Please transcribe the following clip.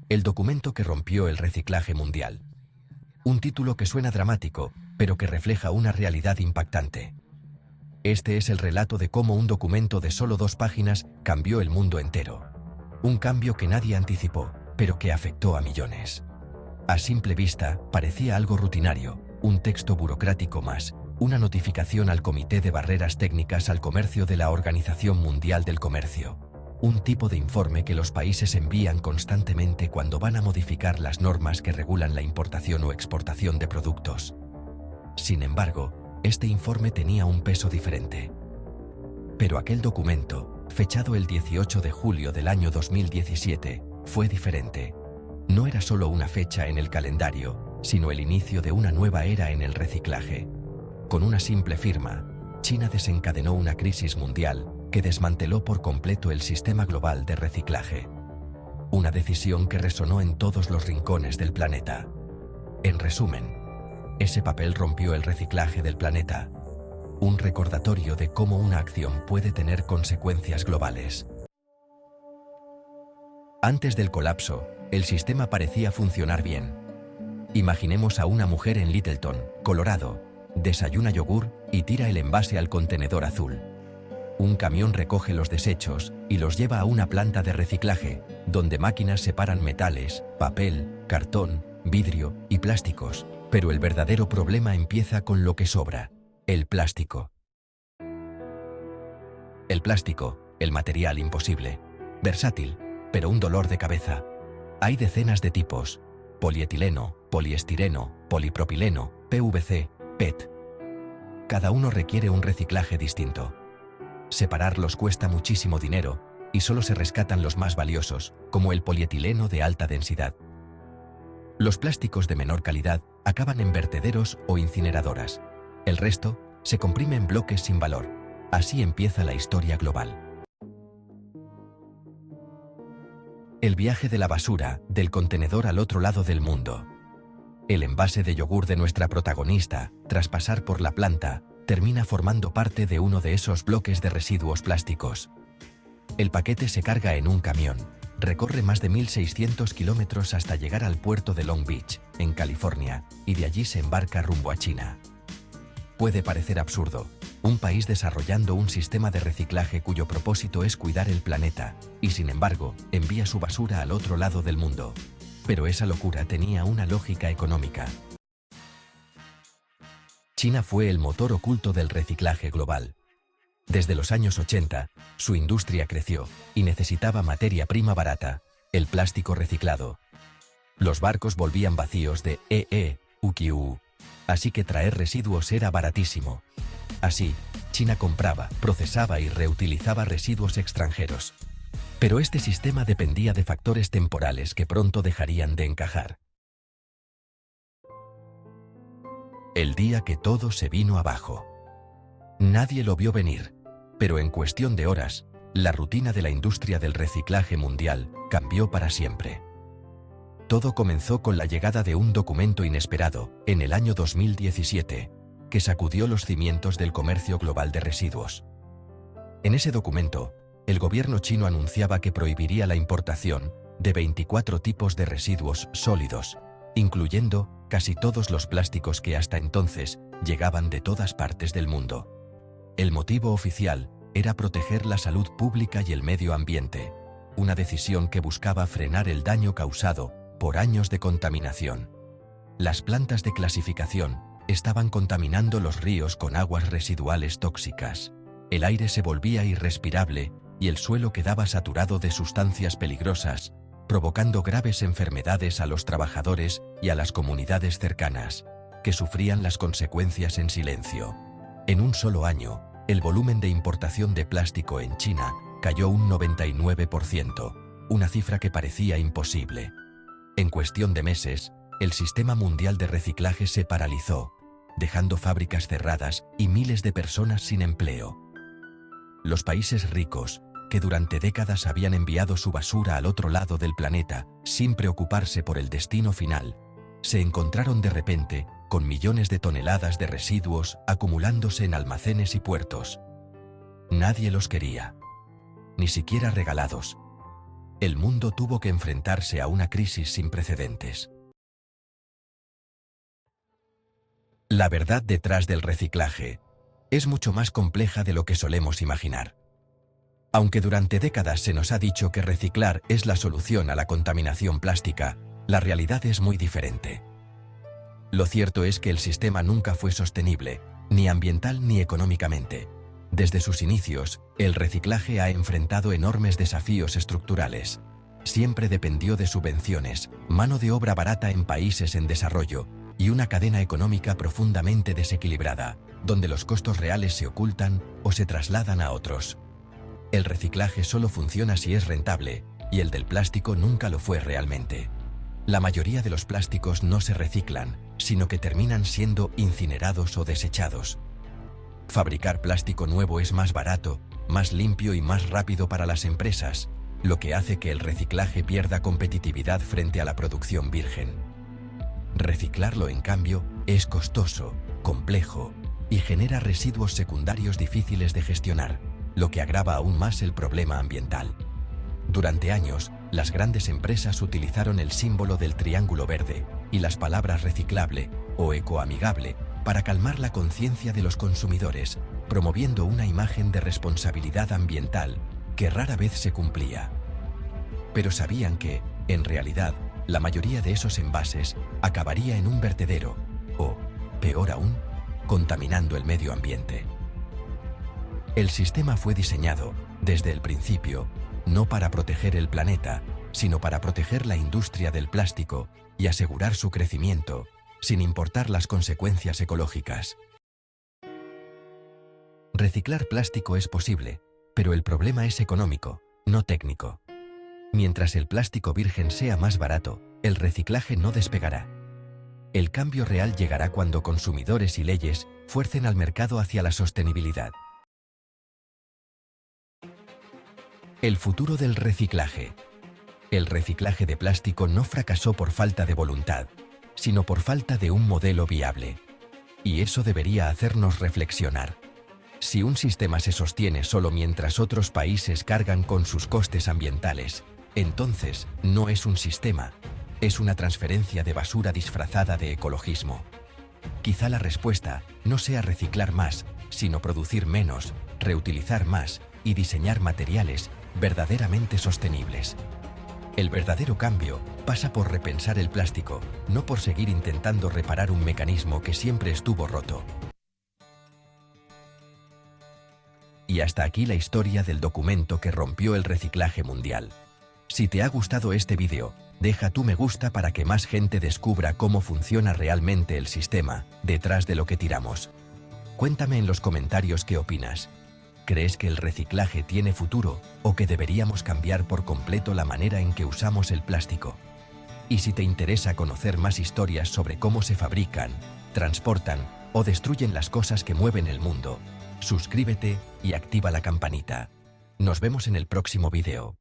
El documento que rompió el reciclaje mundial. Un título que suena dramático, pero que refleja una realidad impactante. Este es el relato de cómo un documento de solo 2 páginas cambió el mundo entero. Un cambio que nadie anticipó, pero que afectó a millones. A simple vista, parecía algo rutinario, un texto burocrático más, una notificación al Comité de Barreras Técnicas al Comercio de la Organización Mundial del Comercio. Un tipo de informe que los países envían constantemente cuando van a modificar las normas que regulan la importación o exportación de productos. Sin embargo, este informe tenía un peso diferente. Pero aquel documento, fechado el 18 de julio del año 2017, fue diferente. No era solo una fecha en el calendario, sino el inicio de una nueva era en el reciclaje. Con una simple firma, China desencadenó una crisis mundial que desmanteló por completo el sistema global de reciclaje. Una decisión que resonó en todos los rincones del planeta. En resumen, ese papel rompió el reciclaje del planeta. Un recordatorio de cómo una acción puede tener consecuencias globales. Antes del colapso, el sistema parecía funcionar bien. Imaginemos a una mujer en Littleton, Colorado, desayuna yogur y tira el envase al contenedor azul. Un camión recoge los desechos y los lleva a una planta de reciclaje, donde máquinas separan metales, papel, cartón, vidrio y plásticos. Pero el verdadero problema empieza con lo que sobra: el plástico. El plástico, el material imposible. Versátil, pero un dolor de cabeza. Hay decenas de tipos: polietileno, poliestireno, polipropileno, PVC, PET. Cada uno requiere un reciclaje distinto. Separarlos cuesta muchísimo dinero, y solo se rescatan los más valiosos, como el polietileno de alta densidad. Los plásticos de menor calidad acaban en vertederos o incineradoras. El resto se comprime en bloques sin valor. Así empieza la historia global. El viaje de la basura, del contenedor al otro lado del mundo. El envase de yogur de nuestra protagonista, tras pasar por la planta, termina formando parte de uno de esos bloques de residuos plásticos. El paquete se carga en un camión, recorre más de 1.600 kilómetros hasta llegar al puerto de Long Beach, en California, y de allí se embarca rumbo a China. Puede parecer absurdo, un país desarrollando un sistema de reciclaje cuyo propósito es cuidar el planeta, y sin embargo, envía su basura al otro lado del mundo. Pero esa locura tenía una lógica económica. China fue el motor oculto del reciclaje global. Desde los años 80, su industria creció y necesitaba materia prima barata, el plástico reciclado. Los barcos volvían vacíos de EE-UQ, así que traer residuos era baratísimo. Así, China compraba, procesaba y reutilizaba residuos extranjeros. Pero este sistema dependía de factores temporales que pronto dejarían de encajar. El día que todo se vino abajo. Nadie lo vio venir, pero en cuestión de horas, la rutina de la industria del reciclaje mundial cambió para siempre. Todo comenzó con la llegada de un documento inesperado, en el año 2017, que sacudió los cimientos del comercio global de residuos. En ese documento, el gobierno chino anunciaba que prohibiría la importación de 24 tipos de residuos sólidos, incluyendo casi todos los plásticos que hasta entonces llegaban de todas partes del mundo. El motivo oficial era proteger la salud pública y el medio ambiente, una decisión que buscaba frenar el daño causado por años de contaminación. Las plantas de clasificación estaban contaminando los ríos con aguas residuales tóxicas. El aire se volvía irrespirable y el suelo quedaba saturado de sustancias peligrosas, provocando graves enfermedades a los trabajadores y a las comunidades cercanas, que sufrían las consecuencias en silencio. En un solo año, el volumen de importación de plástico en China cayó un 99%, una cifra que parecía imposible. En cuestión de meses, el sistema mundial de reciclaje se paralizó, dejando fábricas cerradas y miles de personas sin empleo. Los países ricos, que durante décadas habían enviado su basura al otro lado del planeta, sin preocuparse por el destino final, se encontraron de repente con millones de toneladas de residuos acumulándose en almacenes y puertos. Nadie los quería, ni siquiera regalados. el mundo tuvo que enfrentarse a una crisis sin precedentes. La verdad detrás del reciclaje es mucho más compleja de lo que solemos imaginar. Aunque durante décadas se nos ha dicho que reciclar es la solución a la contaminación plástica, la realidad es muy diferente. Lo cierto es que el sistema nunca fue sostenible, ni ambiental ni económicamente. Desde sus inicios, el reciclaje ha enfrentado enormes desafíos estructurales. Siempre dependió de subvenciones, mano de obra barata en países en desarrollo y una cadena económica profundamente desequilibrada, donde los costos reales se ocultan o se trasladan a otros. El reciclaje solo funciona si es rentable, y el del plástico nunca lo fue realmente. La mayoría de los plásticos no se reciclan, sino que terminan siendo incinerados o desechados. Fabricar plástico nuevo es más barato, más limpio y más rápido para las empresas, lo que hace que el reciclaje pierda competitividad frente a la producción virgen. Reciclarlo, en cambio, es costoso, complejo y genera residuos secundarios difíciles de gestionar, lo que agrava aún más el problema ambiental. Durante años, las grandes empresas utilizaron el símbolo del triángulo verde y las palabras reciclable o ecoamigable para calmar la conciencia de los consumidores, promoviendo una imagen de responsabilidad ambiental que rara vez se cumplía. Pero sabían que, en realidad, la mayoría de esos envases acabaría en un vertedero o, peor aún, contaminando el medio ambiente. El sistema fue diseñado, desde el principio, no para proteger el planeta, sino para proteger la industria del plástico y asegurar su crecimiento, sin importar las consecuencias ecológicas. Reciclar plástico es posible, pero el problema es económico, no técnico. Mientras el plástico virgen sea más barato, el reciclaje no despegará. El cambio real llegará cuando consumidores y leyes fuercen al mercado hacia la sostenibilidad. El futuro del reciclaje. El reciclaje de plástico no fracasó por falta de voluntad, sino por falta de un modelo viable. Y eso debería hacernos reflexionar. Si un sistema se sostiene solo mientras otros países cargan con sus costes ambientales, entonces no es un sistema, es una transferencia de basura disfrazada de ecologismo. Quizá la respuesta no sea reciclar más, sino producir menos, reutilizar más y diseñar materiales verdaderamente sostenibles. El verdadero cambio pasa por repensar el plástico, no por seguir intentando reparar un mecanismo que siempre estuvo roto. Y hasta aquí la historia del documento que rompió el reciclaje mundial. Si te ha gustado este vídeo, deja tu me gusta para que más gente descubra cómo funciona realmente el sistema detrás de lo que tiramos. Cuéntame en los comentarios qué opinas. ¿Crees que el reciclaje tiene futuro o que deberíamos cambiar por completo la manera en que usamos el plástico? Y si te interesa conocer más historias sobre cómo se fabrican, transportan o destruyen las cosas que mueven el mundo, suscríbete y activa la campanita. Nos vemos en el próximo vídeo.